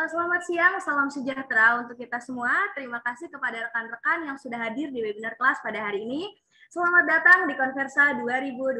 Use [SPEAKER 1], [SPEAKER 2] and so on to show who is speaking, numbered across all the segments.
[SPEAKER 1] Selamat siang, salam sejahtera untuk kita semua. Terima kasih kepada rekan-rekan yang sudah hadir di webinar kelas pada hari ini. Selamat datang di Konversa 2021.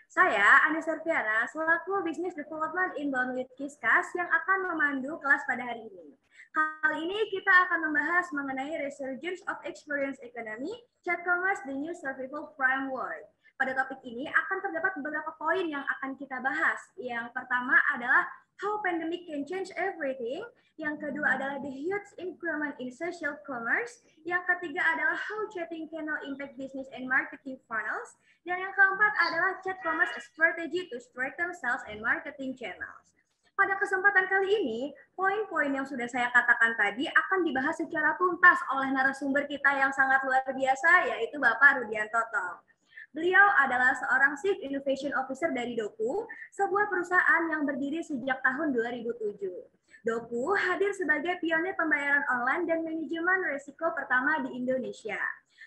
[SPEAKER 1] Saya, Anies Serviana, selaku Business Development Inbound with Kiskas yang akan memandu kelas pada hari ini. Kali ini kita akan membahas mengenai Resurgence of Experience Economy, Chat Commerce, the New Survival Framework. Pada topik ini akan terdapat beberapa poin yang akan kita bahas. Yang pertama adalah how pandemic can change everything. Yang kedua adalah the huge increment in social commerce. Yang ketiga adalah how chatting can now impact business and marketing funnels. Dan yang keempat adalah chat commerce strategy to strengthen sales and marketing channels. Pada kesempatan kali ini, poin-poin yang sudah saya katakan tadi akan dibahas secara tuntas oleh narasumber kita yang sangat luar biasa, yaitu Bapak Rudianto Tong. Beliau adalah seorang Chief Innovation Officer dari Doku, sebuah perusahaan yang berdiri sejak tahun 2007. Doku hadir sebagai pionir pembayaran online dan manajemen risiko pertama di Indonesia.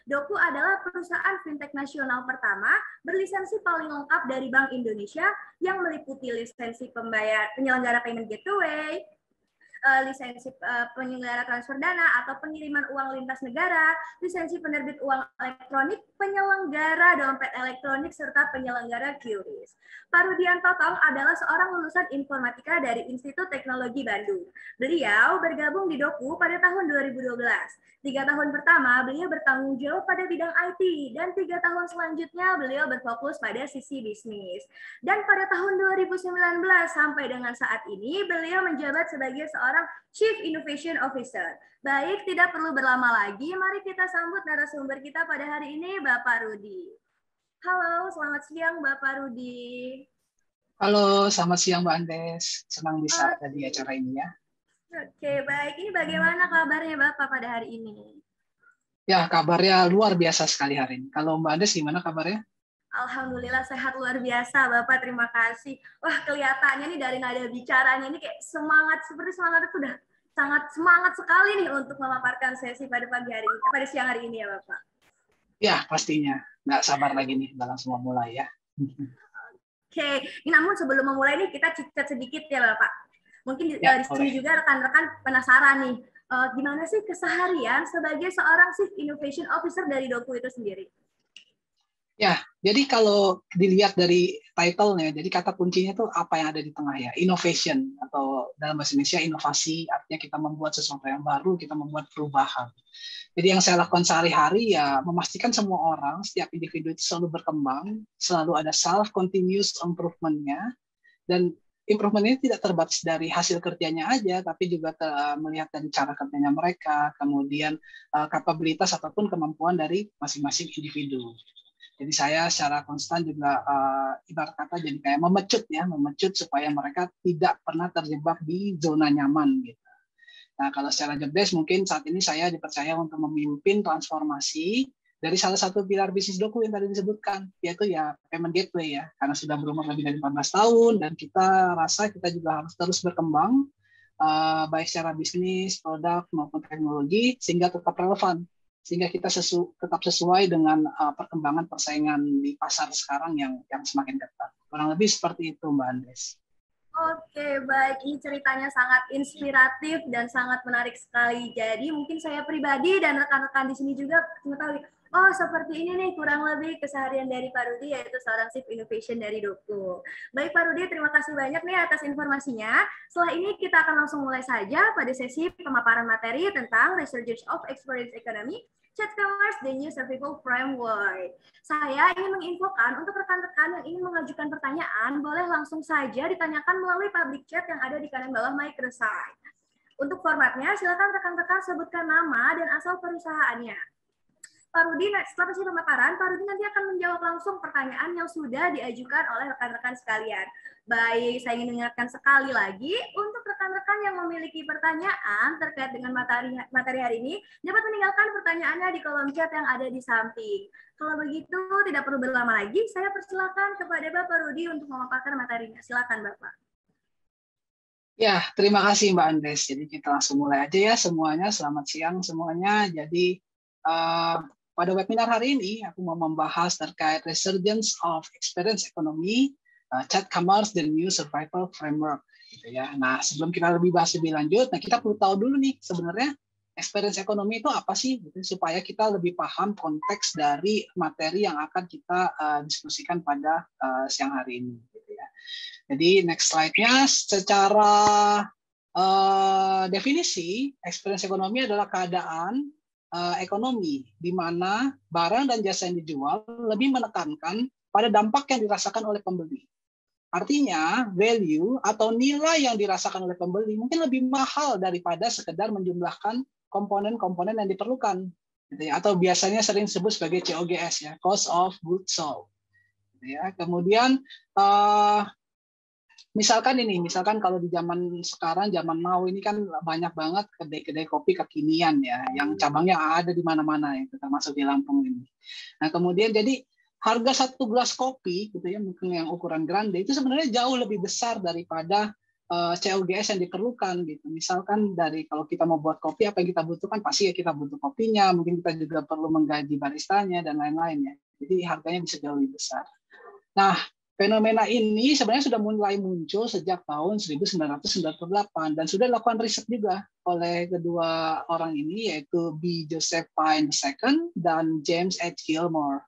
[SPEAKER 1] Doku adalah perusahaan fintech nasional pertama berlisensi paling lengkap dari Bank Indonesia yang meliputi lisensi penyelenggara payment gateway, lisensi penyelenggara transfer dana atau pengiriman uang lintas negara, lisensi penerbit uang elektronik, penyelenggara dompet elektronik, serta penyelenggara QRIS. Pak Rudianto Tong adalah seorang lulusan informatika dari Institut Teknologi Bandung. Beliau bergabung di Doku pada tahun 2012. 3 tahun pertama, beliau bertanggung jawab pada bidang IT, dan 3 tahun selanjutnya beliau berfokus pada sisi bisnis. Dan pada tahun 2019 sampai dengan saat ini, beliau menjabat sebagai seorang Chief Innovation Officer. Baik, tidak perlu berlama lagi, mari kita sambut narasumber kita pada hari ini, Bapak Rudi. Halo, selamat siang Bapak Rudi.
[SPEAKER 2] Halo, selamat siang Mbak Andes. Senang bisa ada di acara ini ya.
[SPEAKER 1] Oke, baik. Ini bagaimana kabarnya Bapak pada hari ini?
[SPEAKER 2] Ya, kabarnya luar biasa sekali hari ini. Kalau Mbak Andes gimana kabarnya?
[SPEAKER 1] Alhamdulillah sehat luar biasa, Bapak. Terima kasih. Wah, kelihatannya nih dari nada bicaranya ini kayak semangat, seperti semangat itu udah sangat semangat sekali nih untuk memaparkan sesi pada pagi hari ini, pada siang hari ini ya, Bapak.
[SPEAKER 2] Ya, pastinya. Nggak sabar lagi nih, udah langsung mulai ya.
[SPEAKER 1] Oke, namun sebelum memulai nih kita chat sedikit ya, Bapak. Mungkin
[SPEAKER 2] Ya,
[SPEAKER 1] di sini juga rekan-rekan penasaran nih, gimana sih keseharian sebagai seorang Chief Innovation Officer dari Doku itu sendiri?
[SPEAKER 2] Ya, jadi kalau dilihat dari title-nya, jadi kata kuncinya itu apa yang ada di tengah ya, innovation atau dalam bahasa Indonesia inovasi, artinya kita membuat sesuatu yang baru, kita membuat perubahan. Jadi yang saya lakukan sehari-hari ya memastikan semua orang, setiap individu itu selalu berkembang, selalu ada self continuous improvement-nya, dan improvement ini tidak terbatas dari hasil kerjanya aja, tapi juga melihat dari cara kerjanya mereka, kemudian kapabilitas ataupun kemampuan dari masing-masing individu. Jadi saya secara konstan juga ibarat kata jadi kayak memecut supaya mereka tidak pernah terjebak di zona nyaman gitu. Nah, kalau secara job desk mungkin saat ini saya dipercaya untuk memimpin transformasi dari salah satu pilar bisnis Doku yang tadi disebutkan, yaitu ya payment gateway ya, karena sudah berumur lebih dari 14 tahun dan kita rasa kita juga harus terus berkembang baik secara bisnis, produk maupun teknologi sehingga tetap relevan, sehingga kita tetap sesuai dengan perkembangan persaingan di pasar sekarang yang semakin ketat. Kurang lebih seperti itu, Mbak Andes.
[SPEAKER 1] Oke, baik. Ini ceritanya sangat inspiratif dan sangat menarik sekali. Jadi mungkin saya pribadi dan rekan-rekan di sini juga mengetahui, oh seperti ini nih kurang lebih keseharian dari Pak Rudi, yaitu seorang Chief Innovation dari Doku. Baik Pak Rudi, terima kasih banyak nih atas informasinya. Setelah ini kita akan langsung mulai saja pada sesi pemaparan materi tentang Resurgence of Experience Economy, Chat Commerce, the New Survival Framework. Saya ingin menginfokan untuk rekan-rekan yang ingin mengajukan pertanyaan, boleh langsung saja ditanyakan melalui public chat yang ada di kanan bawah microsite. Untuk formatnya, silakan rekan-rekan sebutkan nama dan asal perusahaannya. Pak Rudi, setelah sesi pemaparan, Pak Rudi nanti akan menjawab langsung pertanyaan yang sudah diajukan oleh rekan-rekan sekalian. Baik, saya ingin mengingatkan sekali lagi, untuk rekan-rekan yang memiliki pertanyaan terkait dengan materi hari ini, dapat meninggalkan pertanyaannya di kolom chat yang ada di samping. Kalau begitu, tidak perlu berlama lagi, saya persilakan kepada Bapak Rudi untuk memaparkan materinya. Silakan, Bapak.
[SPEAKER 2] Ya, terima kasih Mbak Andes. Jadi kita langsung mulai aja ya semuanya. Selamat siang semuanya. Jadi pada webinar hari ini aku mau membahas terkait Resurgence of Experience Economy, Chat Commerce the New Survival Framework. Gitu ya. Nah, sebelum kita bahas lebih lanjut, nah kita perlu tahu dulu nih sebenarnya experience ekonomi itu apa sih, gitu, supaya kita lebih paham konteks dari materi yang akan kita diskusikan pada siang hari ini. Gitu ya. Jadi next slide-nya, secara definisi, experience ekonomi adalah keadaan ekonomi di mana barang dan jasa yang dijual lebih menekankan pada dampak yang dirasakan oleh pembeli. Artinya, value atau nilai yang dirasakan oleh pembeli mungkin lebih mahal daripada sekedar menjumlahkan komponen-komponen yang diperlukan, gitu ya, atau biasanya sering disebut sebagai COGS, ya, cost of goods sold. Gitu ya. Kemudian, misalkan kalau di zaman sekarang, zaman now ini kan banyak banget kedai-kedai kopi kekinian ya, yang cabangnya ada di mana-mana, ya, termasuk di Lampung ini. Nah, kemudian jadi harga satu gelas kopi, gitu ya, mungkin yang ukuran grande itu sebenarnya jauh lebih besar daripada COGS yang diperlukan, gitu. Misalkan dari kalau kita mau buat kopi, apa yang kita butuhkan, pasti ya kita butuh kopinya, mungkin kita juga perlu menggaji baristanya dan lain-lain ya. Jadi harganya bisa jauh lebih besar. Nah, fenomena ini sebenarnya sudah mulai muncul sejak tahun 1998 dan sudah dilakukan riset juga oleh kedua orang ini, yaitu B. Joseph Pine II dan James H. Gilmore.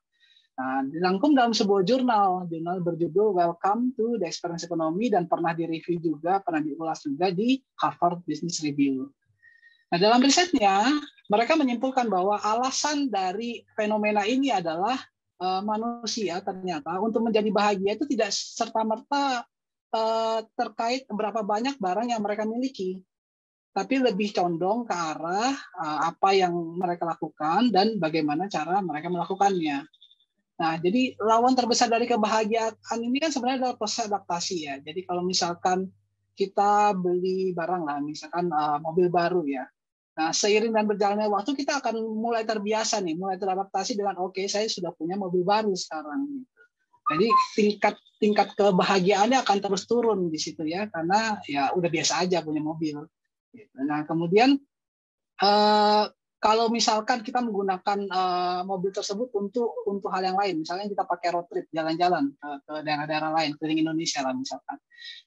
[SPEAKER 2] Nah, dirangkum dalam sebuah jurnal berjudul Welcome to the Experience Economy dan pernah direview juga, pernah diulas juga di Harvard Business Review. Nah, dalam risetnya, mereka menyimpulkan bahwa alasan dari fenomena ini adalah manusia ternyata untuk menjadi bahagia itu tidak serta-merta terkait berapa banyak barang yang mereka miliki, tapi lebih condong ke arah apa yang mereka lakukan dan bagaimana cara mereka melakukannya. Nah, jadi lawan terbesar dari kebahagiaan ini kan sebenarnya adalah proses adaptasi ya. Jadi kalau misalkan kita beli barang lah, misalkan mobil baru ya. Nah, seiring dan berjalannya waktu kita akan mulai terbiasa nih, mulai teradaptasi dengan oke, saya sudah punya mobil baru sekarang. Jadi tingkat kebahagiaannya akan terus turun di situ ya, karena ya udah biasa aja punya mobil. Nah, kemudian kalau misalkan kita menggunakan mobil tersebut untuk hal yang lain, misalnya kita pakai road trip, jalan-jalan ke daerah-daerah lain, keliling Indonesia lah misalkan.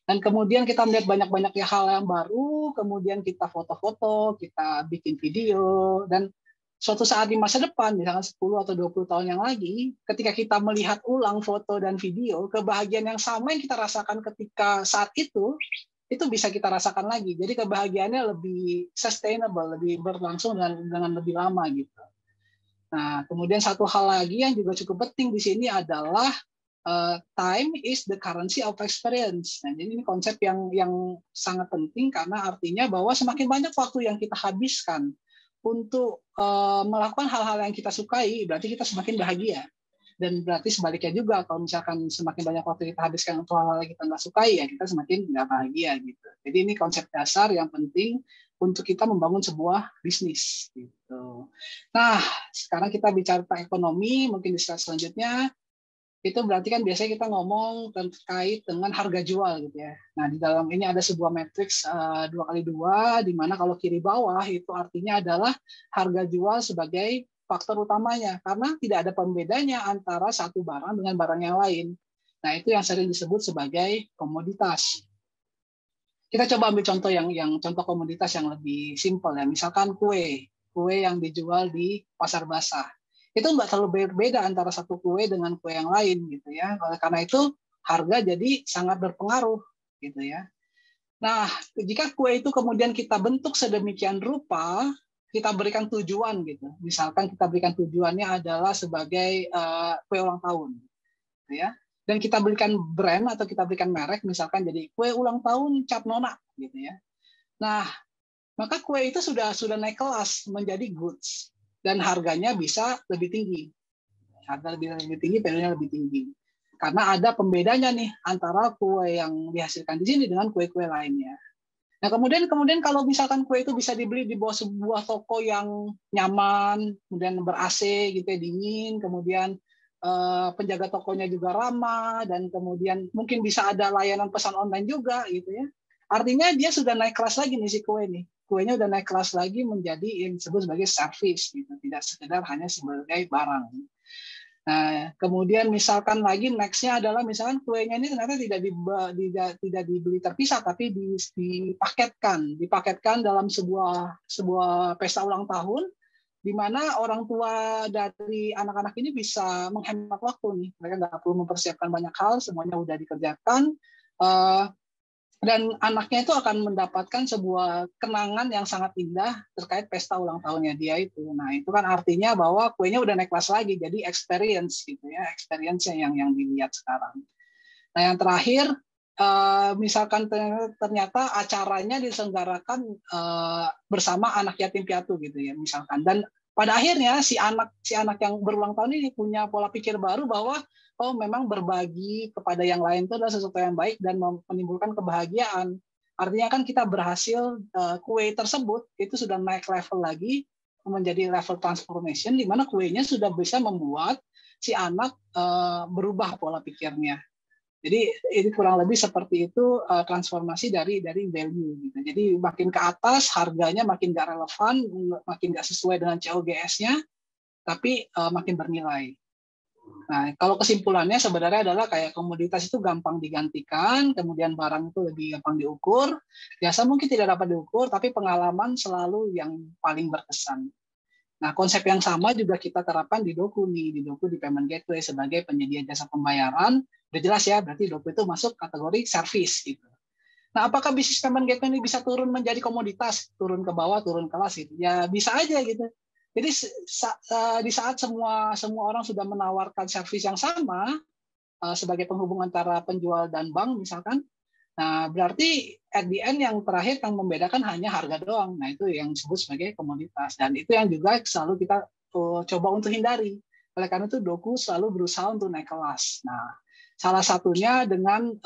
[SPEAKER 2] Dan kemudian kita melihat banyak-banyak hal yang baru, kemudian kita foto-foto, kita bikin video, dan suatu saat di masa depan, misalkan 10 atau 20 tahun yang lagi, ketika kita melihat ulang foto dan video, kebahagiaan yang sama yang kita rasakan ketika saat itu bisa kita rasakan lagi. Jadi kebahagiaannya lebih sustainable, lebih berlangsung dengan lebih lama gitu. Nah, kemudian satu hal lagi yang juga cukup penting di sini adalah time is the currency of experience. Nah, jadi ini konsep yang sangat penting karena artinya bahwa semakin banyak waktu yang kita habiskan untuk melakukan hal-hal yang kita sukai, berarti kita semakin bahagia. Dan berarti sebaliknya juga, kalau misalkan semakin banyak waktu kita habiskan untuk hal-hal yang kita nggak sukai, ya kita semakin nggak bahagia gitu. Jadi ini konsep dasar yang penting untuk kita membangun sebuah bisnis gitu. Nah, sekarang kita bicara tentang ekonomi, mungkin di slide selanjutnya itu berarti kan biasanya kita ngomong terkait dengan harga jual gitu ya. Nah, di dalam ini ada sebuah matriks 2x2, di mana kalau kiri bawah itu artinya adalah harga jual sebagai faktor utamanya, karena tidak ada pembedanya antara satu barang dengan barang yang lain. Nah, itu yang sering disebut sebagai komoditas. Kita coba ambil contoh yang contoh komoditas yang lebih simpel ya. Misalkan kue yang dijual di pasar basah. Itu nggak terlalu berbeda antara satu kue dengan kue yang lain gitu ya. Oleh karena itu harga jadi sangat berpengaruh gitu ya. Nah, jika kue itu kemudian kita bentuk sedemikian rupa, kita berikan tujuan gitu. Misalkan kita berikan tujuannya adalah sebagai kue ulang tahun, gitu ya. Dan kita berikan brand atau kita berikan merek, misalkan jadi kue ulang tahun Cap Nona, gitu ya. Nah, maka kue itu sudah naik kelas menjadi goods dan harganya bisa lebih tinggi. Harga lebih tinggi, value-nya lebih tinggi. Karena ada pembedanya nih antara kue yang dihasilkan di sini dengan kue-kue lainnya. Nah, kemudian kalau misalkan kue itu bisa dibeli di bawah sebuah toko yang nyaman, kemudian ber-AC gitu ya, dingin, kemudian penjaga tokonya juga ramah, dan kemudian mungkin bisa ada layanan pesan online juga gitu ya. Artinya dia sudah naik kelas lagi nih si kue nih. Kuenya udah naik kelas lagi menjadi yang disebut sebagai service gitu, tidak sekedar hanya sebagai barang. Nah, kemudian misalkan lagi next-nya adalah misalkan kuenya ini ternyata tidak dibeli terpisah, tapi dipaketkan dalam sebuah pesta ulang tahun, di mana orang tua dari anak-anak ini bisa menghemat waktu nih. Mereka nggak perlu mempersiapkan banyak hal, semuanya udah dikerjakan. Dan anaknya itu akan mendapatkan sebuah kenangan yang sangat indah terkait pesta ulang tahunnya dia itu. Nah, itu kan artinya bahwa kuenya udah naik kelas lagi, jadi experience gitu ya, experience yang dilihat sekarang. Nah, yang terakhir, misalkan ternyata acaranya diselenggarakan bersama anak yatim piatu gitu ya, misalkan. Dan pada akhirnya si anak yang berulang tahun ini punya pola pikir baru bahwa oh memang berbagi kepada yang lain itu adalah sesuatu yang baik dan menimbulkan kebahagiaan. Artinya kan kita berhasil kue tersebut itu sudah naik level lagi menjadi level transformation di mana kuenya sudah bisa membuat si anak berubah pola pikirnya. Jadi ini kurang lebih seperti itu transformasi dari value gitu. Jadi makin ke atas harganya makin nggak relevan, makin nggak sesuai dengan COGS-nya, tapi makin bernilai. Nah, kalau kesimpulannya sebenarnya adalah kayak komoditas itu gampang digantikan, kemudian barang itu lebih gampang diukur. Biasa mungkin tidak dapat diukur, tapi pengalaman selalu yang paling berkesan. Nah, konsep yang sama juga kita terapkan di Doku nih, di Doku di Payment Gateway sebagai penyedia jasa pembayaran. Udah jelas ya, berarti Doku itu masuk kategori service gitu. Nah, apakah bisnis Payment Gateway ini bisa turun menjadi komoditas, turun ke bawah, turun kelas gitu? Ya bisa aja gitu. Jadi di saat semua orang sudah menawarkan servis yang sama sebagai penghubung antara penjual dan bank misalkan, nah berarti at the end yang terakhir yang membedakan hanya harga doang. Nah itu yang disebut sebagai komoditas dan itu yang juga selalu kita coba untuk hindari. Oleh karena itu Doku selalu berusaha untuk naik kelas. Nah salah satunya dengan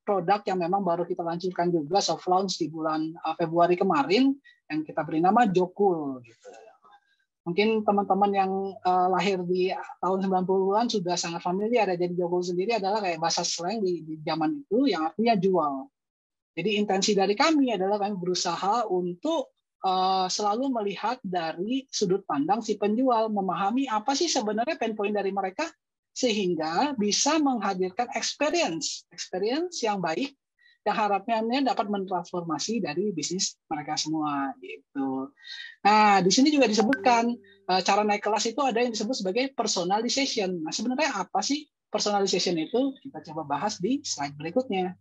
[SPEAKER 2] produk yang memang baru kita launchkan juga soft launch di bulan Februari kemarin yang kita beri nama Jokul gitu. Mungkin teman-teman yang lahir di tahun 90-an sudah sangat familiar. Jadi Jokul sendiri adalah kayak bahasa slang di zaman itu yang artinya jual. Jadi intensi dari kami adalah kami berusaha untuk selalu melihat dari sudut pandang si penjual, memahami apa sih sebenarnya pain point dari mereka, sehingga bisa menghadirkan experience yang baik yang harapannya dapat mentransformasi dari bisnis mereka semua gitu. Nah, di sini juga disebutkan cara naik kelas itu ada yang disebut sebagai personalization. Nah, sebenarnya apa sih personalization itu? Kita coba bahas di slide berikutnya.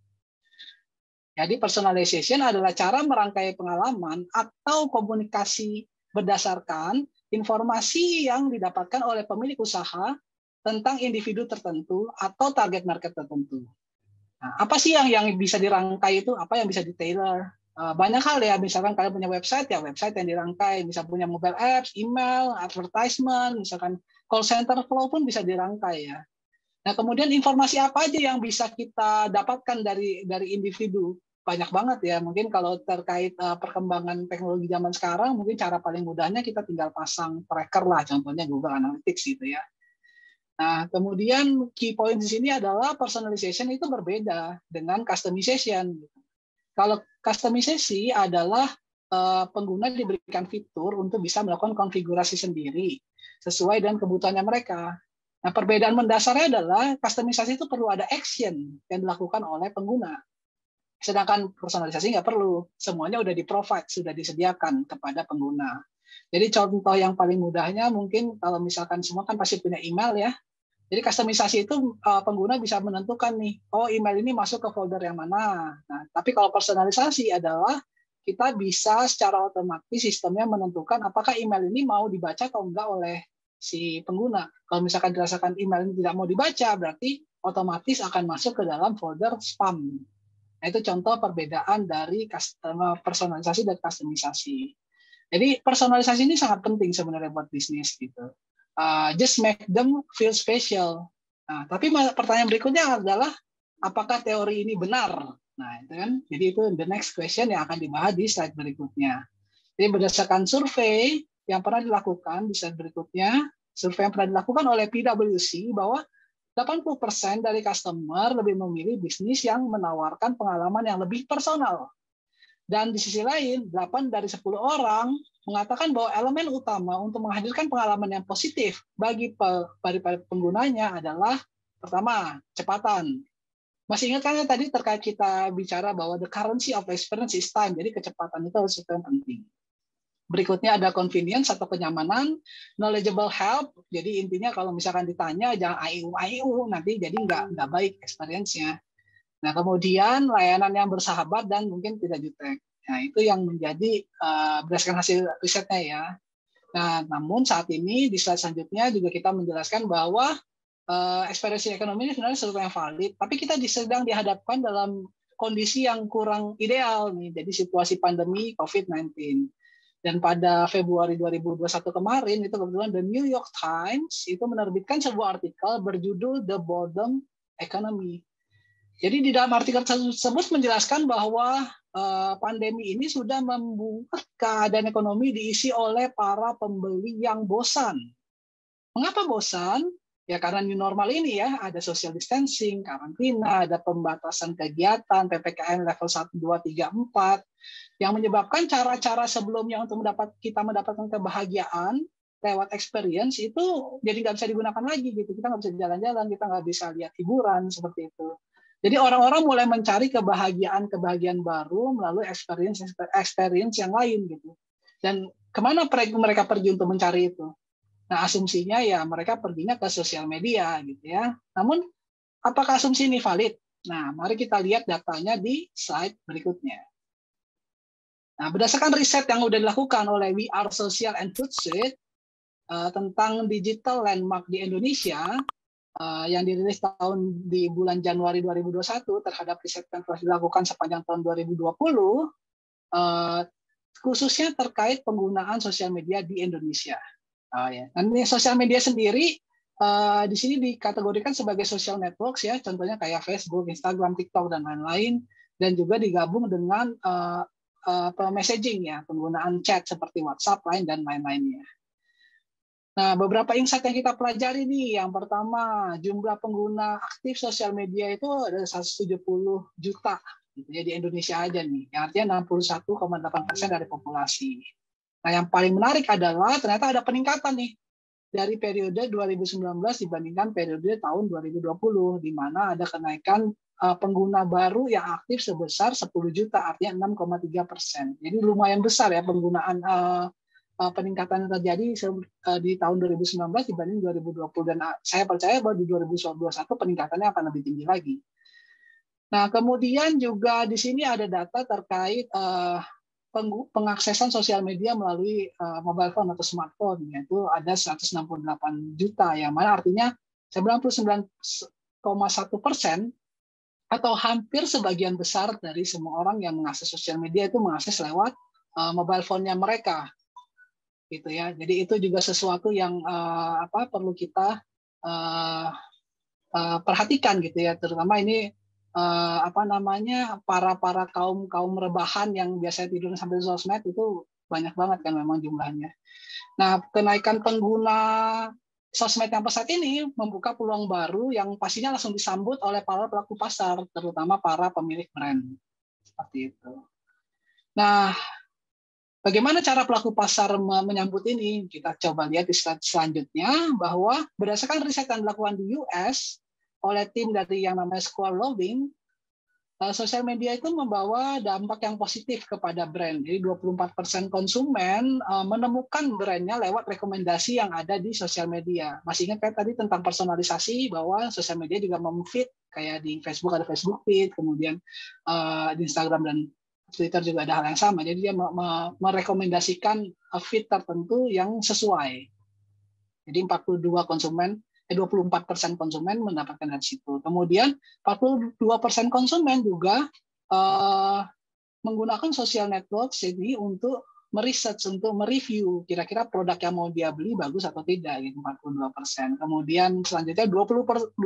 [SPEAKER 2] Jadi personalization adalah cara merangkai pengalaman atau komunikasi berdasarkan informasi yang didapatkan oleh pemilik usaha tentang individu tertentu atau target market tertentu. Nah, apa sih yang bisa dirangkai itu? Apa yang bisa di-tailor? Banyak hal ya, misalkan kalian punya website, ya website yang dirangkai. Bisa punya mobile apps, email, advertisement, misalkan call center flow pun bisa dirangkai ya. Nah, kemudian informasi apa aja yang bisa kita dapatkan dari individu? Banyak banget ya. Mungkin kalau terkait perkembangan teknologi zaman sekarang, mungkin cara paling mudahnya kita tinggal pasang tracker lah, contohnya Google Analytics gitu ya. Nah, kemudian key point di sini adalah personalization itu berbeda dengan customization. Kalau customisasi adalah pengguna diberikan fitur untuk bisa melakukan konfigurasi sendiri sesuai dengan kebutuhannya mereka. Nah, perbedaan mendasarnya adalah customisasi itu perlu ada action yang dilakukan oleh pengguna. Sedangkan personalisasi nggak perlu. Semuanya udah di-provide, sudah disediakan kepada pengguna. Jadi contoh yang paling mudahnya mungkin kalau misalkan semua kan pasti punya email ya. Jadi customisasi itu pengguna bisa menentukan nih, oh email ini masuk ke folder yang mana. Nah, tapi kalau personalisasi adalah kita bisa secara otomatis sistemnya menentukan apakah email ini mau dibaca atau enggak oleh si pengguna. Kalau misalkan dirasakan email ini tidak mau dibaca, berarti otomatis akan masuk ke dalam folder spam. Nah, itu contoh perbedaan dari personalisasi dan customisasi. Jadi personalisasi ini sangat penting sebenarnya buat bisnis gitu. Just make them feel special. Nah, tapi pertanyaan berikutnya adalah apakah teori ini benar? Nah, itu kan. Jadi itu the next question yang akan dibahas di slide berikutnya. Jadi berdasarkan survei yang pernah dilakukan di slide berikutnya, survei yang pernah dilakukan oleh PwC bahwa 80% dari customer lebih memilih bisnis yang menawarkan pengalaman yang lebih personal. Dan di sisi lain, 8 dari 10 orang mengatakan bahwa elemen utama untuk menghadirkan pengalaman yang positif bagi penggunanya adalah pertama, kecepatan. Masih ingat kan tadi terkait kita bicara bahwa the currency of experience is time. Jadi kecepatan itu harus yang penting. Berikutnya ada convenience atau kenyamanan, knowledgeable help. Jadi intinya kalau misalkan ditanya jangan aiu nanti jadi nggak baik experience-nya. Nah kemudian layanan yang bersahabat dan mungkin tidak jutek. Nah itu yang menjadi berdasarkan hasil risetnya ya. Nah namun saat ini di slide selanjutnya juga kita menjelaskan bahwa ekspresi ekonomi ini sebenarnya sesuatu yang valid, tapi kita sedang dihadapkan dalam kondisi yang kurang ideal nih, jadi situasi pandemi COVID-19. Dan pada Februari 2021 kemarin, itu kebetulan The New York Times itu menerbitkan sebuah artikel berjudul The Boredom Economy. Jadi di dalam artikel tersebut menjelaskan bahwa pandemi ini sudah membuat keadaan ekonomi diisi oleh para pembeli yang bosan. Mengapa bosan? Ya karena new normal ini ya, ada social distancing, karantina, ada pembatasan kegiatan, PPKM level 1, 2, 3, 4, yang menyebabkan cara-cara sebelumnya untuk kita mendapatkan kebahagiaan lewat experience itu jadi nggak bisa digunakan lagi gitu. Kita nggak bisa jalan-jalan, kita nggak bisa lihat hiburan seperti itu. Jadi orang-orang mulai mencari kebahagiaan baru melalui experience yang lain gitu. Dan kemana mereka pergi untuk mencari itu? Nah, asumsinya ya mereka perginya ke sosial media gitu ya. Namun apakah asumsi ini valid? Nah, mari kita lihat datanya di slide berikutnya. Nah, berdasarkan riset yang sudah dilakukan oleh We Are Social and Hootsuite tentang digital landmark di Indonesia yang dirilis di bulan Januari 2021 terhadap riset yang telah dilakukan sepanjang tahun 2020, khususnya terkait penggunaan sosial media di Indonesia. Dan sosial media sendiri di sini dikategorikan sebagai social networks ya, contohnya kayak Facebook, Instagram, TikTok dan lain-lain, dan juga digabung dengan messaging ya, penggunaan chat seperti WhatsApp, Line dan lain-lainnya. Nah, beberapa insight yang kita pelajari nih, yang pertama jumlah pengguna aktif sosial media itu ada 170 juta gitu ya, di Indonesia aja nih, yang artinya 61,8% dari populasi. Nah, yang paling menarik adalah ternyata ada peningkatan nih dari periode 2019 dibandingkan periode tahun 2020, di mana ada kenaikan pengguna baru yang aktif sebesar 10 juta, artinya 6,3%. Jadi lumayan besar ya penggunaan peningkatan yang terjadi di tahun 2019 dibanding 2020. Dan saya percaya bahwa di 2021 peningkatannya akan lebih tinggi lagi. Nah, kemudian juga di sini ada data terkait pengaksesan sosial media melalui mobile phone atau smartphone, yaitu ada 168 juta, yang mana artinya 99,1% atau hampir sebagian besar dari semua orang yang mengakses sosial media itu mengakses lewat mobile phone-nya mereka, gitu ya. Jadi itu juga sesuatu yang perlu kita perhatikan gitu ya, terutama ini para kaum rebahan yang biasanya tidur sampai sosmed itu banyak banget kan memang jumlahnya. Nah, kenaikan pengguna sosmed yang pesat ini membuka peluang baru yang pastinya langsung disambut oleh para pelaku pasar, terutama para pemilik brand. Seperti itu. Nah, bagaimana cara pelaku pasar menyambut ini? Kita coba lihat di slide selanjutnya, bahwa berdasarkan riset yang dilakukan di US oleh tim dari yang namanya Square Loving, sosial media itu membawa dampak yang positif kepada brand. Jadi 24% konsumen menemukan brandnya lewat rekomendasi yang ada di sosial media. Masih ingat kayak tadi tentang personalisasi, bahwa sosial media juga memfeed, kayak di Facebook ada Facebook feed, kemudian di Instagram dan Twitter juga ada hal yang sama. Jadi dia merekomendasikan feed tertentu yang sesuai. Jadi 24% konsumen mendapatkan dari situ. Kemudian 42% konsumen juga menggunakan social network ini untuk meriset, untuk mereview kira-kira produk yang mau dia beli bagus atau tidak, gitu, 42%. Kemudian selanjutnya 21%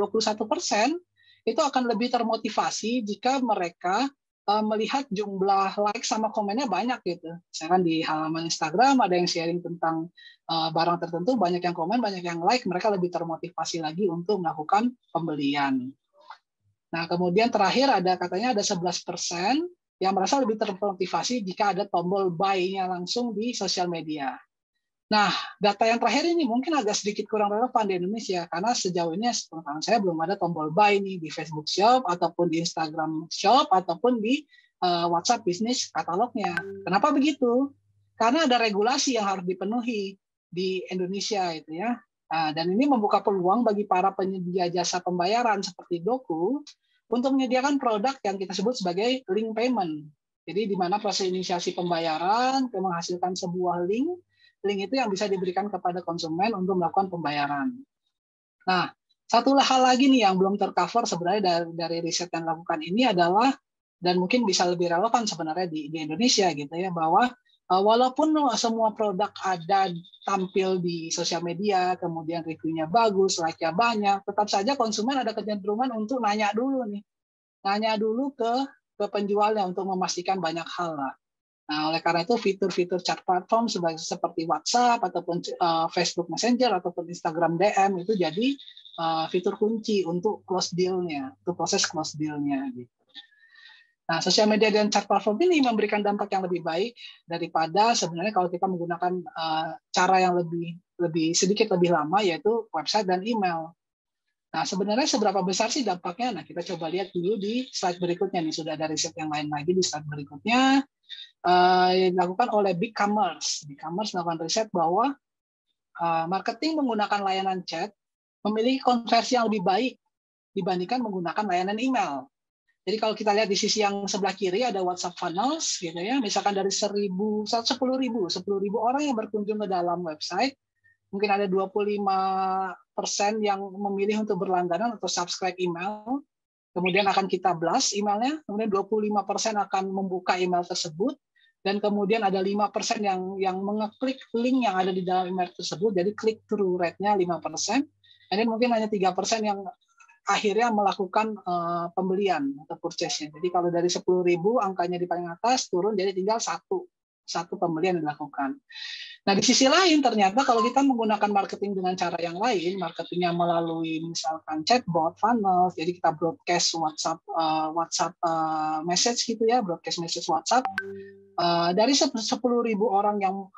[SPEAKER 2] itu akan lebih termotivasi jika mereka melihat jumlah like sama komennya banyak gitu. Misalkan di halaman Instagram ada yang sharing tentang barang tertentu, banyak yang komen, banyak yang like, mereka lebih termotivasi lagi untuk melakukan pembelian. Nah, kemudian terakhir katanya ada 11% yang merasa lebih termotivasi jika ada tombol buy-nya langsung di sosial media. Nah, data yang terakhir ini mungkin agak sedikit kurang relevan di Indonesia, karena sejauh ini pengetahuan saya belum ada tombol buy nih di Facebook Shop, ataupun di Instagram Shop, ataupun di WhatsApp Business katalognya. Kenapa begitu? Karena ada regulasi yang harus dipenuhi di Indonesia itu ya. Dan ini membuka peluang bagi para penyedia jasa pembayaran seperti Doku untuk menyediakan produk yang kita sebut sebagai link payment. Jadi di mana proses inisiasi pembayaran menghasilkan sebuah link itu yang bisa diberikan kepada konsumen untuk melakukan pembayaran. Nah, satu hal lagi nih yang belum tercover sebenarnya dari riset yang dilakukan ini adalah, dan mungkin bisa lebih relevan sebenarnya di Indonesia gitu ya, bahwa walaupun semua produk ada tampil di sosial media, kemudian reviewnya bagus, like-nya banyak, tetap saja konsumen ada kecenderungan untuk nanya dulu ke penjualnya untuk memastikan banyak hal lah. Nah, oleh karena itu fitur-fitur chat platform seperti WhatsApp ataupun Facebook Messenger ataupun Instagram DM itu jadi fitur kunci untuk close deal-nya, untuk proses close deal-nya gitu. Nah, sosial media dan chat platform ini memberikan dampak yang lebih baik daripada sebenarnya kalau kita menggunakan cara yang sedikit lebih lama, yaitu website dan email. Nah, sebenarnya seberapa besar sih dampaknya? Nah, kita coba lihat dulu di slide berikutnya nih. Sudah ada riset yang lain lagi di slide berikutnya. Yang dilakukan oleh Big Commerce. Big Commerce melakukan riset bahwa marketing menggunakan layanan chat memiliki konversi yang lebih baik dibandingkan menggunakan layanan email. Jadi kalau kita lihat di sisi yang sebelah kiri ada WhatsApp funnels, gitu ya. Misalkan dari 10.000 orang yang berkunjung ke dalam website, mungkin ada 25% yang memilih untuk berlangganan atau subscribe email. Kemudian akan kita blast emailnya, kemudian 25% akan membuka email tersebut, dan kemudian ada 5% yang mengeklik link yang ada di dalam email tersebut, jadi click through rate-nya 5%, dan mungkin hanya 3% yang akhirnya melakukan pembelian atau purchase-nya. Jadi kalau dari 10.000 angkanya di paling atas turun, jadi tinggal satu pembelian yang dilakukan. Nah, di sisi lain ternyata kalau kita menggunakan marketing dengan cara yang lain, marketingnya melalui misalkan chatbot, funnel, jadi kita broadcast WhatsApp message gitu ya, broadcast message WhatsApp. Dari 10.000 orang yang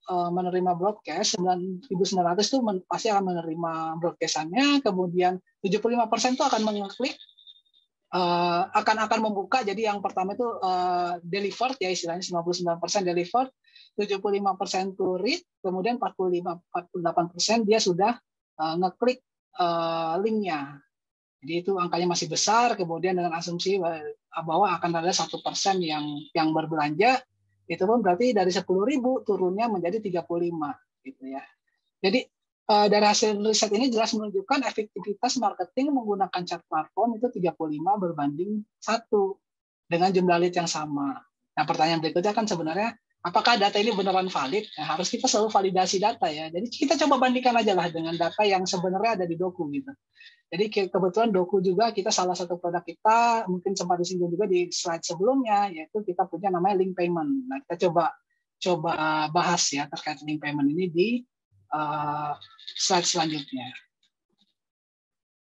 [SPEAKER 2] menerima broadcast, 9.900 itu pasti akan menerima broadcast-annya, kemudian 75% itu akan mengeklik, akan membuka. Jadi yang pertama itu delivered ya, istilahnya 99% delivered, 75% to read, kemudian 48% dia sudah ngeklik linknya. Jadi itu angkanya masih besar. Kemudian dengan asumsi bahwa akan ada 1% yang berbelanja, itu pun berarti dari 10.000 turunnya menjadi 35 gitu ya. Jadi dari hasil riset ini jelas menunjukkan efektivitas marketing menggunakan chat platform itu 35 berbanding 1 dengan jumlah lead yang sama. Nah, pertanyaan berikutnya kan sebenarnya apakah data ini beneran valid? Nah, harus kita selalu validasi data ya. Jadi kita coba bandingkan aja lah dengan data yang sebenarnya ada di Doku gitu. Jadi kebetulan Doku juga kita salah satu produk kita mungkin sempat disinggung juga di slide sebelumnya, yaitu kita punya namanya link payment. Nah, kita coba bahas ya terkait link payment ini di slide selanjutnya.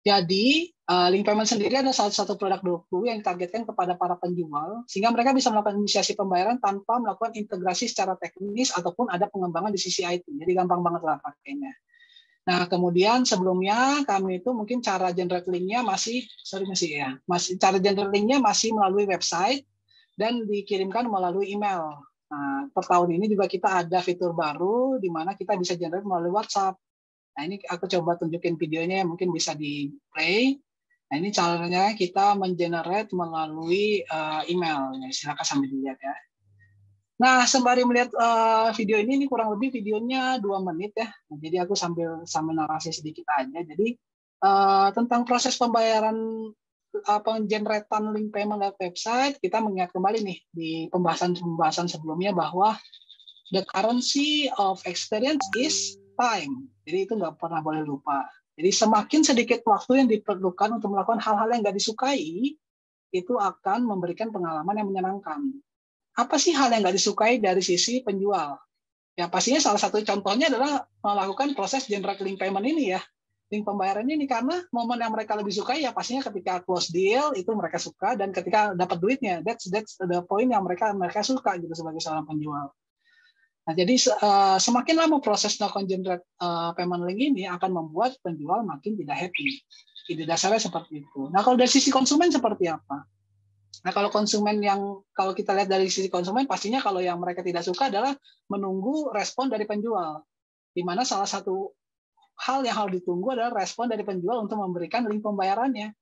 [SPEAKER 2] Jadi link payment sendiri adalah salah satu produk Doku yang ditargetkan kepada para penjual sehingga mereka bisa melakukan inisiasi pembayaran tanpa melakukan integrasi secara teknis ataupun ada pengembangan di sisi IT. Jadi gampang banget lah pakainya. Nah, kemudian sebelumnya kami itu mungkin cara generate link-nya cara generate link-nya masih melalui website dan dikirimkan melalui email. Nah, per tahun ini juga kita ada fitur baru di mana kita bisa generate melalui WhatsApp. Nah, ini aku coba tunjukin videonya, mungkin bisa di play. Nah, ini caranya kita mengenerate melalui email. Silakan sambil dilihat ya. Nah, sembari melihat video ini kurang lebih videonya 2 menit ya. Nah, jadi aku sambil narasi sedikit aja. Jadi tentang proses pembayaran pengeneratan link payment lewat website, kita mengingat kembali nih di pembahasan sebelumnya bahwa the currency of experience is time. Jadi itu nggak pernah boleh lupa. Jadi semakin sedikit waktu yang diperlukan untuk melakukan hal-hal yang nggak disukai, itu akan memberikan pengalaman yang menyenangkan. Apa sih hal yang nggak disukai dari sisi penjual? Ya pastinya salah satu contohnya adalah melakukan proses generate link payment ini ya. link pembayaran ini karena momen yang mereka lebih suka ya pastinya ketika close deal itu mereka suka dan ketika dapat duitnya. That's the point yang mereka suka gitu sebagai seorang penjual. Nah, jadi semakin lama proses no congenerate payment link ini akan membuat penjual makin tidak happy. Ide dasarnya seperti itu. Nah, kalau dari sisi konsumen seperti apa? Nah, kalau kita lihat dari sisi konsumen, pastinya kalau yang mereka tidak suka adalah menunggu respon dari penjual. Di mana salah satu hal yang harus ditunggu adalah respon dari penjual untuk memberikan link pembayarannya.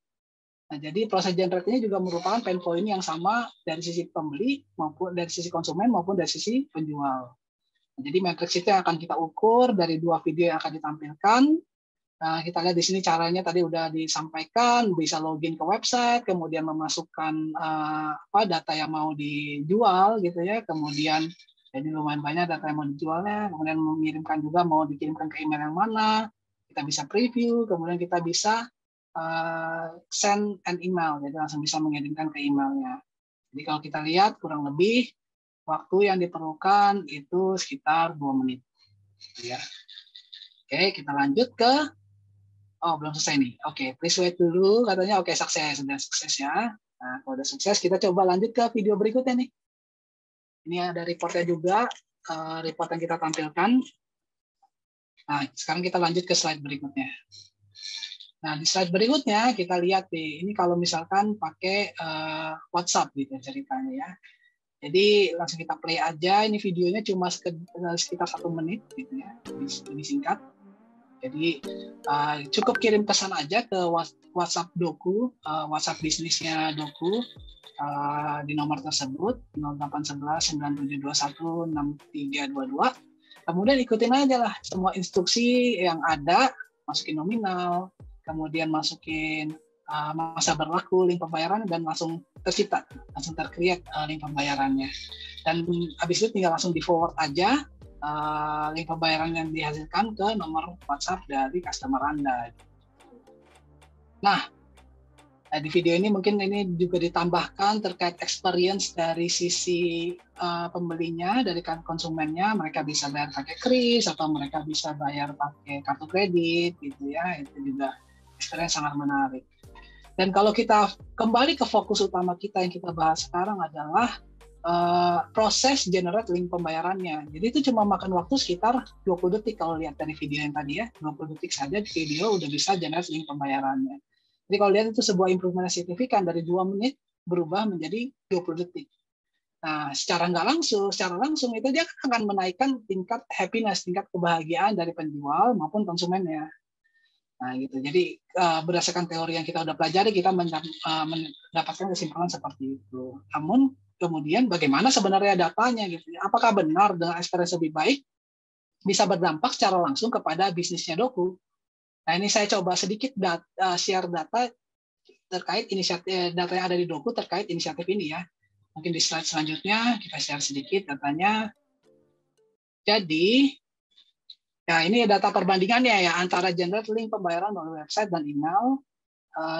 [SPEAKER 2] Nah, jadi proses generate ini juga merupakan pain point yang sama dari sisi pembeli maupun dari sisi konsumen maupun dari sisi penjual. Jadi matriks itu yang akan kita ukur dari 2 video yang akan ditampilkan. Nah, kita lihat di sini caranya tadi udah disampaikan, bisa login ke website, kemudian memasukkan data yang mau dijual gitu ya, kemudian jadi lumayan banyak data yang mau dijualnya, kemudian mengirimkan juga mau dikirimkan ke email yang mana, kita bisa preview, kemudian kita bisa send an email, jadi langsung bisa mengirimkan ke emailnya. Jadi kalau kita lihat kurang lebih waktu yang diperlukan itu sekitar 2 menit. Ya. Oke, kita lanjut ke, belum selesai nih. Oke, please wait dulu, katanya. Oke, sukses, sudah sukses ya. Nah, kalau udah sukses, kita coba lanjut ke video berikutnya nih. Ini ada reportnya juga, report yang kita tampilkan. Nah, sekarang kita lanjut ke slide berikutnya. Nah, di slide berikutnya kita lihat nih, ini kalau misalkan pakai WhatsApp gitu ceritanya ya. Jadi langsung kita play aja. Ini videonya cuma sekitar 1 menit gitu ya. Ini singkat. Jadi cukup kirim pesan aja ke WhatsApp Doku, WhatsApp bisnisnya Doku di nomor tersebut 0811 9721 6322. Kemudian ikutin aja lah semua instruksi yang ada, masukin nominal, kemudian masukin masa berlaku link pembayaran dan langsung tercipta, langsung tercreate link pembayarannya. Dan habis itu tinggal langsung di forward aja link pembayaran yang dihasilkan ke nomor WhatsApp dari customer Anda. Nah, di video ini mungkin ini juga ditambahkan terkait experience dari sisi pembelinya, dari konsumennya, mereka bisa bayar pakai kris atau mereka bisa bayar pakai kartu kredit gitu ya, itu juga experience sangat menarik. Dan kalau kita kembali ke fokus utama kita yang kita bahas sekarang adalah proses generate link pembayarannya. Jadi itu cuma makan waktu sekitar 20 detik kalau lihat dari video yang tadi ya, 20 detik saja video udah bisa generate link pembayarannya. Jadi kalau lihat itu sebuah improvement signifikan dari 2 menit berubah menjadi 20 detik. Nah, secara langsung itu dia akan menaikkan tingkat happiness, tingkat kebahagiaan dari penjual maupun konsumennya. Nah, gitu. Jadi berdasarkan teori yang kita udah pelajari, kita mendapatkan kesimpulan seperti itu. Namun kemudian bagaimana sebenarnya datanya gitu? Apakah benar dengan experience lebih baik bisa berdampak secara langsung kepada bisnisnya Doku? Nah, ini saya coba sedikit share data terkait inisiatif data yang ada di Doku terkait inisiatif ini ya. Mungkin di slide selanjutnya kita share sedikit datanya. Jadi ya, ini data perbandingannya ya antara generate link pembayaran melalui website dan email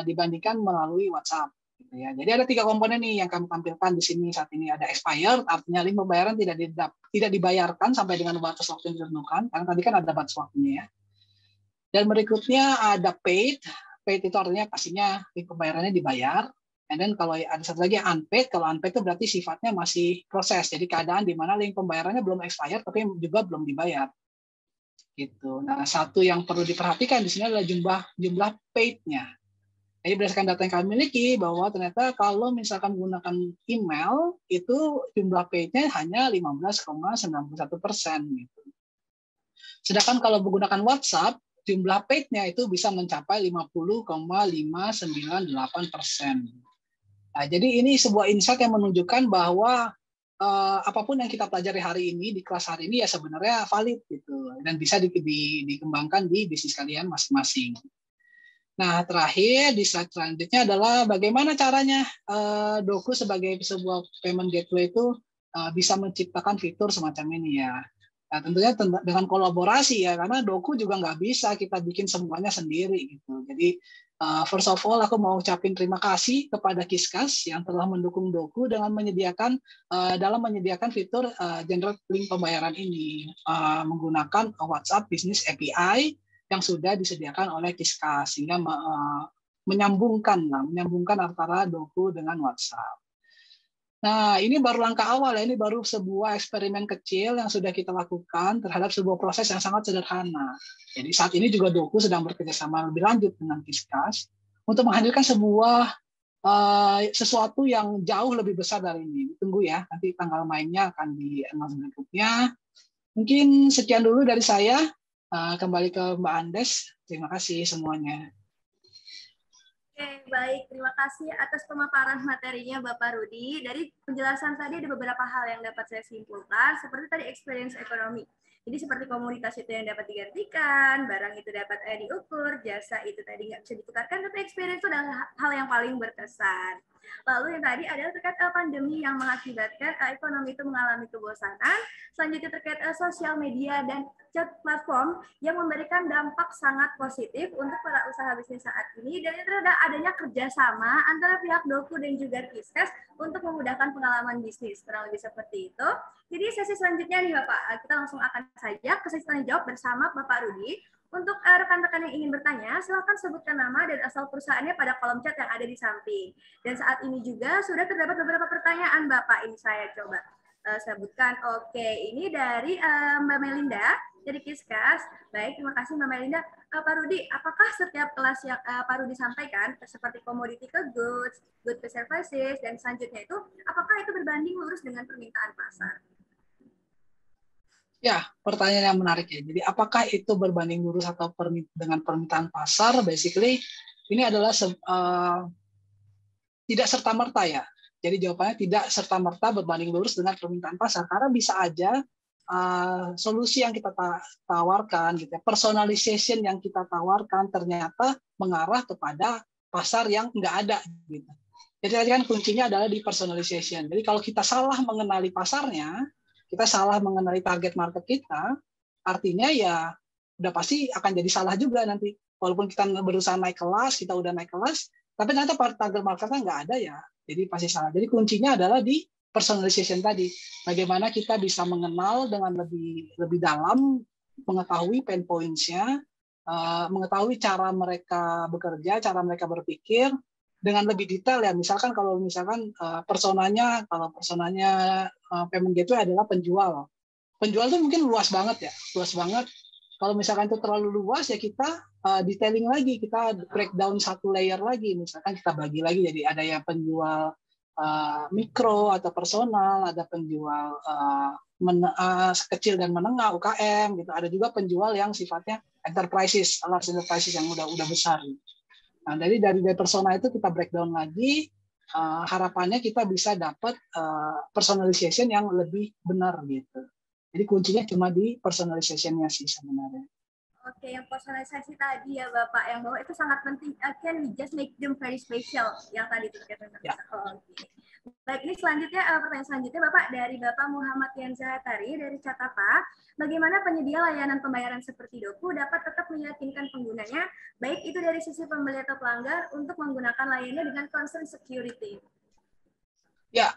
[SPEAKER 2] dibandingkan melalui WhatsApp. Gitu ya. Jadi ada 3 komponen nih yang kami tampilkan di sini saat ini. Ada expired, artinya link pembayaran tidak dibayarkan sampai dengan batas waktu yang ditentukan. Karena tadi kan ada batas waktunya ya. Dan berikutnya ada paid. Paid itu artinya pastinya link pembayarannya dibayar. And then kalau ada satu lagi unpaid, kalau unpaid itu berarti sifatnya masih proses. Jadi keadaan di mana link pembayarannya belum expired tapi juga belum dibayar. Gitu. Nah, satu yang perlu diperhatikan di sini adalah jumlah paid-nya. Jadi berdasarkan data yang kami miliki bahwa ternyata kalau misalkan menggunakan email itu jumlah paid-nya hanya 15,91% gitu. Sedangkan kalau menggunakan WhatsApp jumlah paid-nya itu bisa mencapai 50,598%. Nah, jadi ini sebuah insight yang menunjukkan bahwa apapun yang kita pelajari hari ini di kelas hari ini ya sebenarnya valid gitu dan bisa dikembangkan di bisnis kalian masing-masing. Nah, terakhir di slide selanjutnya adalah bagaimana caranya Doku sebagai sebuah payment gateway itu bisa menciptakan fitur semacam ini ya. Nah, tentunya dengan kolaborasi ya, karena Doku juga nggak bisa kita bikin semuanya sendiri gitu. Jadi first of all, aku mau ucapin terima kasih kepada Kiskas yang telah mendukung Doku dengan menyediakan fitur generate link pembayaran ini menggunakan WhatsApp Business API yang sudah disediakan oleh Kiskas, sehingga menyambungkan antara Doku dengan WhatsApp. Nah, ini baru langkah awal ya, ini baru sebuah eksperimen kecil yang sudah kita lakukan terhadap sebuah proses yang sangat sederhana. Jadi saat ini juga Doku sedang bekerjasama lebih lanjut dengan Kiskas untuk menghadirkan sebuah sesuatu yang jauh lebih besar dari ini. Tunggu ya, nanti tanggal mainnya akan di-announce berikutnya. Mungkin sekian dulu dari saya. Kembali ke Mbak Andes. Terima kasih semuanya.
[SPEAKER 1] Oke, baik. Terima kasih atas pemaparan materinya Bapak Rudi. Dari penjelasan tadi ada beberapa hal yang dapat saya simpulkan, seperti tadi experience ekonomi. Jadi seperti komoditas itu yang dapat digantikan, barang itu dapat diukur, jasa itu tadi nggak bisa ditukarkan, tapi experience itu adalah hal yang paling berkesan. Lalu yang tadi adalah terkait pandemi yang mengakibatkan ekonomi itu mengalami kebosanan. Selanjutnya terkait sosial media dan chat platform yang memberikan dampak sangat positif untuk para usaha bisnis saat ini, dan itu ada adanya kerjasama antara pihak Doku dan juga Kiskas untuk memudahkan pengalaman bisnis. Kurang lebih seperti itu. Jadi sesi selanjutnya nih Bapak, kita langsung akan saja ke sesi tanya jawab bersama Bapak Rudi. Untuk rekan-rekan yang ingin bertanya, silakan sebutkan nama dan asal perusahaannya pada kolom chat yang ada di samping. Dan saat ini juga sudah terdapat beberapa pertanyaan Bapak, ini saya coba sebutkan. Oke, ini dari Mbak Melinda dari Kiskas. Baik, terima kasih Mbak Melinda. Pak Rudi, apakah setiap kelas yang Pak Rudi sampaikan, seperti commodity ke goods, good ke services, dan selanjutnya itu, apakah itu berbanding lurus dengan permintaan pasar?
[SPEAKER 2] Ya, pertanyaan yang menarik ya. Jadi apakah itu berbanding lurus atau dengan permintaan pasar? Basically, ini adalah tidak serta-merta ya. Jadi jawabannya tidak serta-merta berbanding lurus dengan permintaan pasar, karena bisa aja solusi yang kita tawarkan, gitu ya, personalization yang kita tawarkan ternyata mengarah kepada pasar yang nggak ada. Gitu. Jadi tadi kan kuncinya adalah di personalization. Jadi kalau kita salah mengenali pasarnya, kita salah mengenali target market kita, artinya ya udah pasti akan jadi salah juga nanti. Walaupun kita berusaha naik kelas, kita udah naik kelas, tapi ternyata target marketnya nggak ada ya, jadi pasti salah. Jadi kuncinya adalah di personalization tadi. Bagaimana kita bisa mengenal dengan lebih dalam, mengetahui pain points-nya, mengetahui cara mereka bekerja, cara mereka berpikir, dengan lebih detail ya. Misalkan kalau personanya payment gateway adalah penjual. Penjual itu mungkin luas banget ya, luas banget. Kalau misalkan itu terlalu luas ya kita detailing lagi, kita breakdown satu layer lagi. Misalkan kita bagi lagi, jadi ada yang penjual mikro atau personal, ada penjual kecil dan menengah UKM gitu. Ada juga penjual yang sifatnya enterprises, large enterprises yang udah besar. Nah, dari persona itu kita breakdown lagi, harapannya kita bisa dapat personalization yang lebih benar gitu. Jadi kuncinya cuma di personalization-nya sih sebenarnya.
[SPEAKER 1] Oke, yang personalisasi tadi ya Bapak, yang bahwa itu sangat penting. Can we just make them very special? Yang tadi itu terkait dengan
[SPEAKER 2] Ya.
[SPEAKER 1] Oke. Baik, ini selanjutnya pertanyaan selanjutnya Bapak dari Bapak Muhammad Yanzatari dari Catapa. Bagaimana penyedia layanan pembayaran seperti Doku dapat tetap meyakinkan penggunanya, baik itu dari sisi pembeli atau pelanggan, untuk menggunakan layanannya dengan concern security?
[SPEAKER 2] Ya,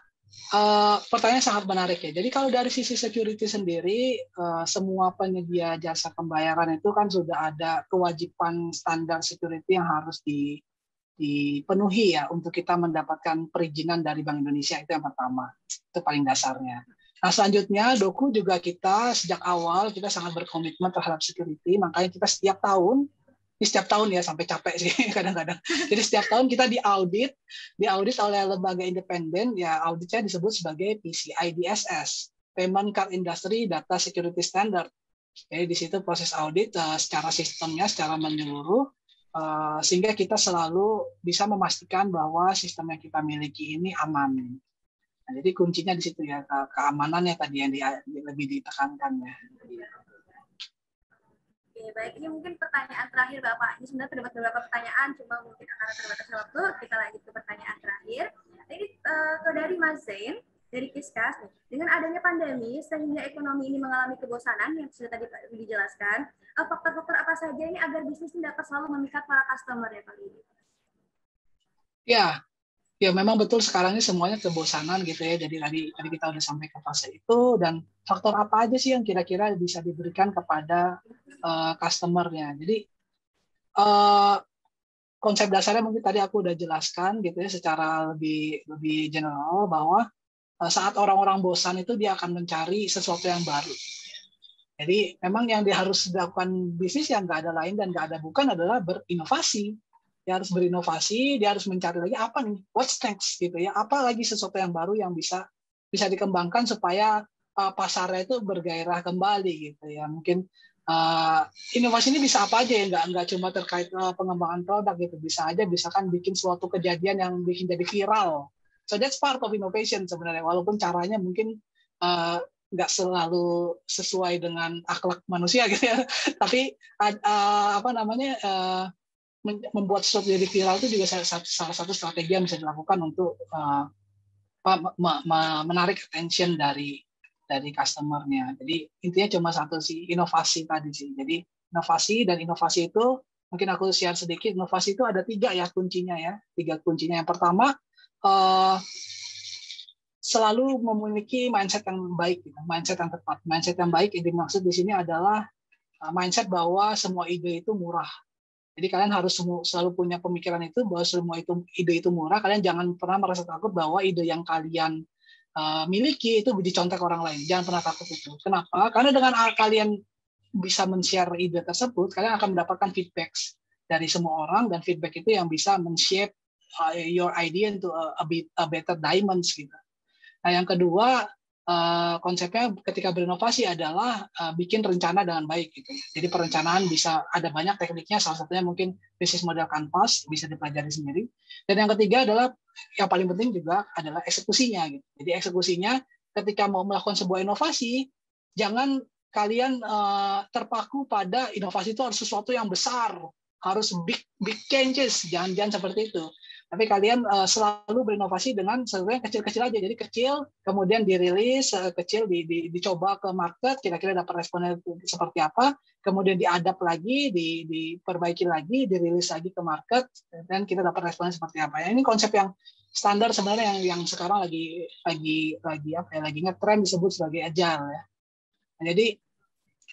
[SPEAKER 2] pertanyaan sangat menarik ya. Jadi kalau dari sisi security sendiri, semua penyedia jasa pembayaran itu kan sudah ada kewajiban standar security yang harus dipenuhi ya untuk kita mendapatkan perizinan dari Bank Indonesia. Itu yang pertama, itu paling dasarnya. Nah selanjutnya Doku juga kita sejak awal kita sangat berkomitmen terhadap security, makanya kita setiap tahun ya sampai capek sih kadang-kadang. Jadi setiap tahun kita diaudit oleh lembaga independen, ya auditnya disebut sebagai PCI DSS, Payment Card Industry Data Security Standard. Jadi di situ proses audit secara sistemnya, secara menyeluruh, sehingga kita selalu bisa memastikan bahwa sistem yang kita miliki ini aman. Nah, jadi kuncinya di situ ya, keamanannya tadi yang lebih ditekankan ya.
[SPEAKER 1] Oke, baik. Ini mungkin pertanyaan terakhir Bapak. Ini sebenarnya terdapat beberapa pertanyaan, cuma mungkin karena terbatasnya waktu, kita lanjut ke pertanyaan terakhir. Ini dari Mas Zain, dari Kiskas. Dengan adanya pandemi, sehingga ekonomi ini mengalami kebosanan, yang sudah tadi Pak dijelaskan, faktor-faktor apa saja ini agar bisnis ini dapat selalu memikat para customer ya Pak Lidi?
[SPEAKER 2] Ya, Ya memang betul sekarang ini semuanya kebosanan gitu ya. Jadi tadi kita udah sampai ke fase itu, dan faktor apa aja sih yang kira-kira bisa diberikan kepada customer-nya. Jadi uh, konsep dasarnya mungkin tadi aku udah jelaskan gitu ya secara lebih lebih general, bahwa saat orang-orang bosan itu dia akan mencari sesuatu yang baru. Jadi memang yang dia harus dilakukan bisnis yang nggak ada lain dan nggak ada bukan adalah berinovasi. Dia harus berinovasi, dia harus mencari lagi apa nih, what's next gitu ya, apa lagi sesuatu yang baru yang bisa bisa dikembangkan supaya pasarnya itu bergairah kembali gitu ya. Mungkin inovasi ini bisa apa aja ya, nggak cuma terkait pengembangan produk gitu, bisa aja misalkan bikin suatu kejadian yang bikin jadi viral. So that's part of innovation sebenarnya, walaupun caranya mungkin nggak selalu sesuai dengan akhlak manusia gitu ya. Tapi apa namanya membuat sesuatu jadi viral itu juga salah satu strategi yang bisa dilakukan untuk menarik attention dari customer-nya. Jadi intinya cuma satu sih, inovasi tadi sih. Jadi inovasi itu mungkin aku share sedikit. Inovasi itu ada 3 ya kuncinya ya. 3 kuncinya. Yang pertama selalu memiliki mindset yang baik, gitu. Mindset yang tepat. Mindset yang baik yang dimaksud di sini adalah mindset bahwa semua ide itu murah. Jadi kalian harus selalu punya pemikiran itu bahwa semua ide itu murah. Kalian jangan pernah merasa takut bahwa ide yang kalian miliki itu dicontek orang lain. Jangan pernah takut itu. Kenapa? Karena dengan kalian bisa men-share ide tersebut, kalian akan mendapatkan feedback dari semua orang, dan feedback itu yang bisa men-shape your idea into a better diamonds gitu. Nah, yang kedua, konsepnya ketika berinovasi adalah bikin rencana dengan baik gitu. Jadi perencanaan bisa ada banyak tekniknya, salah satunya mungkin bisnis model kanvas, bisa dipelajari sendiri. Dan yang ketiga adalah yang paling penting juga adalah eksekusinya gitu. Jadi eksekusinya ketika mau melakukan sebuah inovasi, jangan kalian terpaku pada inovasi itu harus sesuatu yang besar, harus big changes, jangan seperti itu. Tapi kalian selalu berinovasi dengan sesuatu yang kecil-kecil aja. Jadi kecil, kemudian dirilis, kecil dicoba ke market, kira-kira dapat responnya seperti apa, kemudian diadap lagi, diperbaiki lagi, dirilis lagi ke market, dan kita dapat responnya seperti apa. Ini konsep yang standar sebenarnya yang sekarang lagi ngetrend disebut sebagai agile ya. Nah, jadi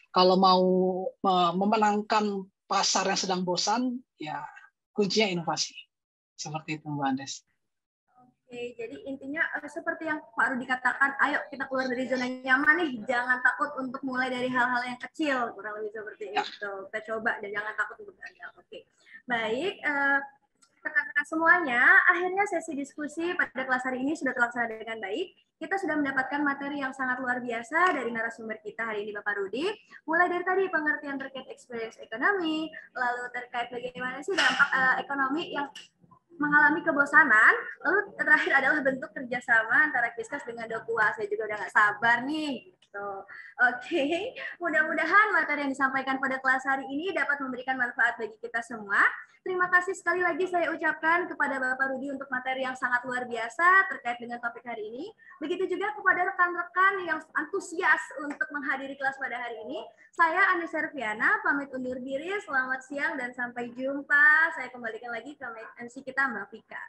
[SPEAKER 2] kalau mau memenangkan pasar yang sedang bosan, ya kuncinya inovasi. Seperti itu, Mbak Andes.
[SPEAKER 1] Oke, jadi intinya seperti yang Pak Rudi katakan, ayo kita keluar dari zona nyaman nih, jangan takut untuk mulai dari hal-hal yang kecil, kurang lebih seperti itu. Kita coba dan jangan takut untuk gagal. Oke, baik. Rekan-rekan semuanya, akhirnya sesi diskusi pada kelas hari ini sudah terlaksana dengan baik. Kita sudah mendapatkan materi yang sangat luar biasa dari narasumber kita hari ini, Bapak Rudi. Mulai dari tadi pengertian terkait experience ekonomi, lalu terkait bagaimana sih dampak ekonomi yang mengalami kebosanan, lalu terakhir adalah bentuk kerjasama antara Kiskas dengan Dokua. Saya juga udah nggak sabar nih. Gitu. Oke, mudah-mudahan materi yang disampaikan pada kelas hari ini dapat memberikan manfaat bagi kita semua. Terima kasih sekali lagi saya ucapkan kepada Bapak Rudi untuk materi yang sangat luar biasa terkait dengan topik hari ini. Begitu juga kepada rekan-rekan yang antusias untuk menghadiri kelas pada hari ini. Saya Ani Serviana, pamit undur diri. Selamat siang dan sampai jumpa. Saya kembalikan lagi ke MC kita, Mbak Vika.